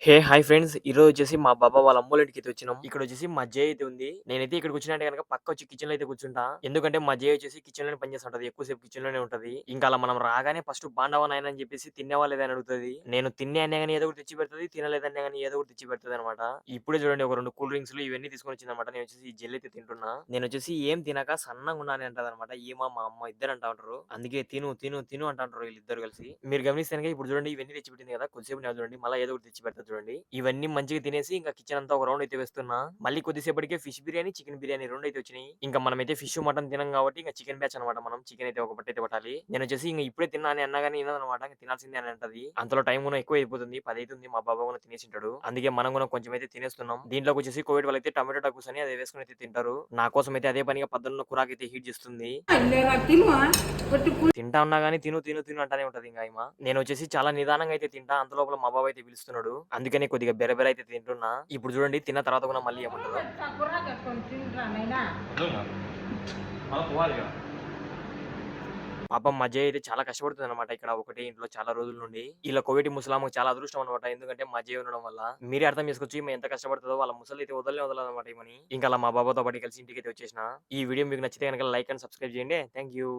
Hi friends. ఈరోజు వచ్చేసి మా బాబా వాళ్ళ అమ్మోళ్ళింటికైతే వచ్చినాం. ఇక్కడొచ్చేసి మా జయ అయితే ఉంది. నేనైతే ఇక్కడికొచ్చినంటే గనక పక్కా కిచెన్‌లో అయితే కూర్చుంటా. ఎందుకంటే మా జయ వచ్చేసి కిచెన్‌లోనే పని చేస్తా ఉంటది. ఎక్కువ సేపు కిచెన్‌లోనే ఉంటది. ఇంకా అలా మనం రాగానే ఫస్ట్ బాండవా నాయనా అని చెప్పేసి తిన్నావా లేదా అని అడుగుతది. నేను తిన్నా అన్నా గాని ఏదో ఒకటి తెచ్చి పెడతది. తినలేదన్నా గాని ఏదో ఒకటి తెచ్చి పెడతదనమాట. ఇప్పుడే చూడండి ఒక 2 కూల్ డ్రింక్స్‌లు ఇవన్నీ తీసుకొనొచ్చిందనమాట. నేనొచ్చేసి ఈ జెల్ అయితే తింటున్నా. నేనొచ్చేసి ఏం తినక సన్నగున్నా అని అంటదనమాట. మా అమ్మ ఇద్దరు అంటా ఉంటారు. అందుకే తిను తిను తిను అంటా ఉంటారు వీళ్ళిద్దరు కలిసి. మీరు గమనిస్తే గనక ఇప్పుడు చూడండి ఇవన్నీ తెచ్చిపెట్టింది కదా! కొద్దిసేపు చూడండి మళ్ళా ఏదో ఒకటి తెచ్చి పెడతది చూడండి. ఇవన్నీ మంచిగా తినేసి ఇంకా కిచెన్ అంతా ఒక రౌండ్ అయితే వేస్తున్నా. మళ్ళీ కొద్దిసేపటికే ఫిష్ బిర్యానీ, చికెన్ బిర్యానీ 2 అయితే వచ్చినాయి. ఇంకా మనమైతే ఫిష్, మటన్ తినం కాబట్టి ఇంక చికెన్ బ్యాచ్ అనమాట మనం. చికెన్ అయితే ఒక పట్టైతే పట్టాలి. నేనొచ్చేసి ఇంక ఇప్పుడే తిన్నా అని అన్నా గాని ఇనదనమాట. ఇంక తినాల్సిందే అని అంటది. అంతలో టైం కూడా ఎక్కువ అయిపోతుంది. 10 అయితుంది. మా బాబా కూడా తినేసింటాడు. అందుకే మనం కూడా కొంచెం అయితే తినేస్తున్నాం. దీంట్లోకొచ్చేసి కోవిడ్ వాళ్ళైతే టమాటో టాకోస్ అని అది వేసుకొని అయితే తింటారు. నా కోసం అయితే అదే పనిగా పద్దున్న కురాకైతే హీట్ చేస్తుంది. తింటా ఉన్నా గాని తిను, తిను, తిను అంటానే ఉంటదింక ఈమ. నేనొచ్చేసి చాలా నిదానంగా అయితే తింటా. అంత లోపల మా బాబాయ్ అయితే పిలుస్తున్నాడు. అందుకనే కొద్దిగా బెర అయితే తింటున్నా. ఇప్పుడు చూడండి తిన్న తర్వాత కూడా మళ్ళీ ఏమంటదో. పాపం మా అజయ్ అయితే చాలా కష్టపడుతుందనమాట ఇక్కడ ఒకటే ఇంట్లో చాలా రోజుల నుండి. ఇలా కోవిడ్ ముసలామెకు చాలా అదృష్టం అనమాట. ఎందుకంటే మా అజయ్ ఉండడం వల్ల. మీరే అర్థం చేసుకోవచ్చు ఈమె ఎంత కష్టపడుతదో. వాళ్ళ ముసలైతే వదలదనమాట ఈమెని. ఇంకా అలా మా బాబాతో పాటు కలిసి ఇంటికైతే వచ్చేసిన. ఈ వీడియో మీకు నచ్చితే గనక లైక్ అండ్ సబ్స్క్రైబ్ చేయండి. Thank you.